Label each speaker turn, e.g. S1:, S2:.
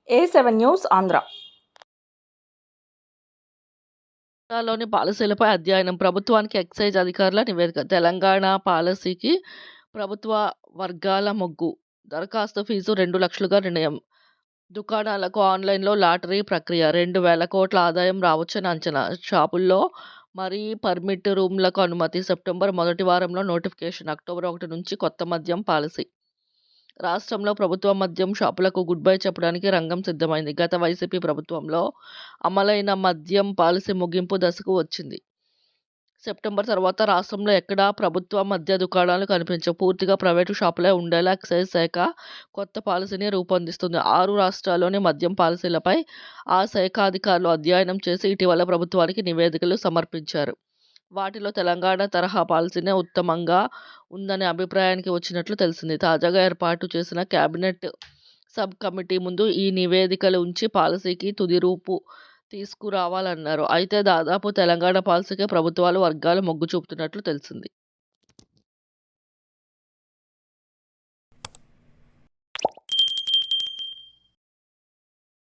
S1: A7 news Andhra.
S2: రాష్ట్రాల్లోని పాలసీలపై అధ్యయనం. ప్రభుత్వానికి ఎక్సైజ్ అధికారుల నివేదిక. తెలంగాణ పాలసీకి ప్రభుత్వ వర్గాల మొగ్గు. దరఖాస్తు ఫీజు 2,00,000గా నిర్ణయం. దుకాణాలకు ఆన్లైన్లో లాటరీ ప్రక్రియ. 2,000 కోట్ల ఆదాయం రావచ్చని అంచనా. షాపుల్లో మరీ పర్మిట్ రూమ్లకు అనుమతి. సెప్టెంబర్ మొదటి వారంలో నోటిఫికేషన్. అక్టోబర్ 1 నుంచి కొత్త మద్యం పాలసీ. రాష్ట్రంలో ప్రభుత్వ మద్యం షాపులకు గుడ్ బై చెప్పడానికి రంగం సిద్ధమైంది. గత వైసీపీ ప్రభుత్వంలో అమలైన మద్యం పాలసీ ముగింపు దశకు వచ్చింది. సెప్టెంబర్ తర్వాత రాష్ట్రంలో ఎక్కడా ప్రభుత్వ మద్య దుకాణాలు కనిపించవు. పూర్తిగా ప్రైవేటు షాపులే ఉండేలా ఎక్సైజ్ శాఖ కొత్త పాలసీని రూపొందిస్తుంది. 6 రాష్ట్రాల్లోని మద్యం పాలసీలపై ఆ శాఖ అధికారులు అధ్యయనం చేసి ఇటీవల ప్రభుత్వానికి నివేదికలు సమర్పించారు. వాటిలో తెలంగాణ తరహా పాలసీనే ఉత్తమంగా ఉందనే అభిప్రాయానికి వచ్చినట్లు తెలిసింది. తాజాగా ఏర్పాటు చేసిన కేబినెట్ సబ్ కమిటీ ముందు ఈ నివేదికలు ఉంచి పాలసీకి తుది రూపు తీసుకురావాలన్నారు. అయితే దాదాపు తెలంగాణ పాలసీకే ప్రభుత్వాలు వర్గాలు మొగ్గు చూపుతున్నట్లు తెలిసింది.